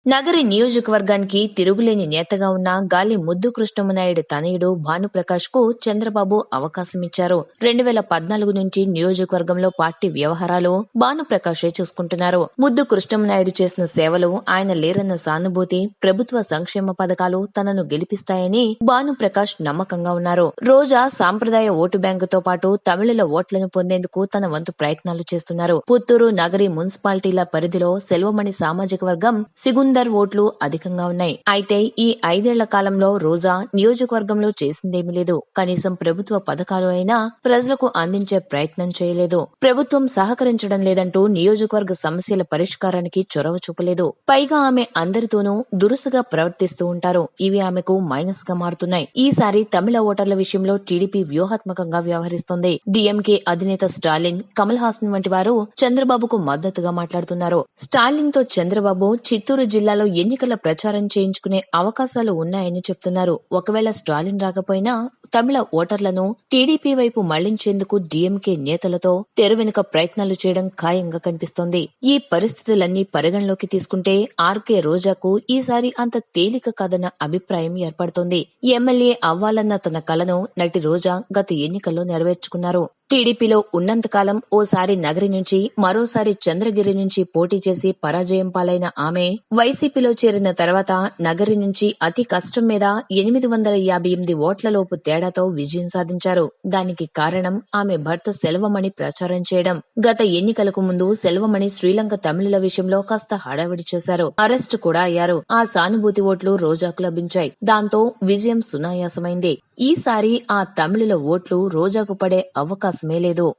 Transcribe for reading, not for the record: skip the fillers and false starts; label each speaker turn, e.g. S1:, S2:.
S1: నగరి నియోజకవర్గానికి తిరుగులేని నేతగా ఉన్న గాలి ముద్దు కృష్ణమనాయుడు తనయుడు భానుప్రకాష్ కు చంద్రబాబు అవకాశమిచ్చారు. 2014 నుంచి నియోజకవర్గంలో పార్టీ వ్యవహారాలు భానుప్రకాషే చూసుకుంటున్నారు. ముద్దు కృష్ణమనాయుడు చేసిన సేవలు, ఆయన లేరన్న సానుభూతి, ప్రభుత్వ సంక్షేమ పథకాలు తనను గెలిపిస్తాయని భానుప్రకాష్ నమ్మకంగా ఉన్నారు. రోజా సాంప్రదాయ ఓటు బ్యాంకుతో పాటు తమిళుల ఓట్లను పొందేందుకు తన వంతు ప్రయత్నాలు చేస్తున్నారు. పుత్తూరు, నగరి మున్సిపాలిటీల పరిధిలో సెల్వమణి సామాజిక వర్గం సిగుందర్ ఓట్లు అధికంగా ఉన్నాయి. అయితే ఈ 5 ఏళ్ల కాలంలో రోజా నియోజకవర్గంలో చేసిందేమీ లేదు. కనీసం ప్రభుత్వ పథకాలు అయినా ప్రజలకు అందించే ప్రయత్నం చేయలేదు. ప్రభుత్వం సహకరించడం లేదంటూ నియోజకవర్గ సమస్యల పరిష్కారానికి చొరవ చూపలేదు. పైగా ఆమె అందరితోనూ దురుసుగా ప్రవర్తిస్తూ ఉంటారు. ఇవి ఆమెకు మైనస్ గా మారుతున్నాయి. ఈసారి తమిళ ఓటర్ల విషయంలో టీడీపీ వ్యూహాత్మకంగా వ్యవహరిస్తోంది. డీఎంకే అధినేత స్టాలిన్, కమల్ హాసన్ వంటి వారు చంద్రబాబుకు మద్దతుగా మాట్లాడుతున్నారు. స్టాలిన్ తో చంద్రబాబు చిత్తూరు జిల్లాలో ఎన్నికల ప్రచారం చేయించుకునే అవకాశాలు ఉన్నాయని చెప్తున్నారు. ఒకవేళ స్టాలిన్ రాకపోయినా తమిళ ఓటర్లను టీడీపీ వైపు మళ్లించేందుకు డీఎంకే నేతలతో తెరవెనుక ప్రయత్నాలు చేయడం ఖాయంగా కనిపిస్తోంది. ఈ పరిస్థితులన్నీ పరిగణలోకి తీసుకుంటే ఆర్కే రోజాకు ఈసారి అంత తేలిక కాదన్న అభిప్రాయం ఏర్పడుతోంది. ఎమ్మెల్యే అవ్వాలన్న తన కలను నటి రోజా గత ఎన్నికల్లో నెరవేర్చుకున్నారు. టీడీపీలో ఉన్నంతకాలం ఓసారి నగరి నుంచి, మరోసారి చంద్రగిరి నుంచి పోటీ చేసి పరాజయం పాలైన ఆమె వైసీపీలో చేరిన తర్వాత నగరి నుంచి అతి కష్టం మీద 858 ఓట్లలోపు తేడాతో విజయం సాధించారు. దానికి కారణం ఆమె భర్త సెల్వమణి ప్రచారం చేయడం. గత ఎన్నికలకు ముందు సెల్వమణి శ్రీలంక తమిళుల విషయంలో కాస్త హడావిడి చేశారు. అరెస్టు కూడా అయ్యారు. ఆ సానుభూతి ఓట్లు రోజాకు లభించాయి. దాంతో విజయం సునాయాసమైంది. ఈసారి ఆ తమిళుల ఓట్లు రోజాకు పడే అవకాశమే లేదు.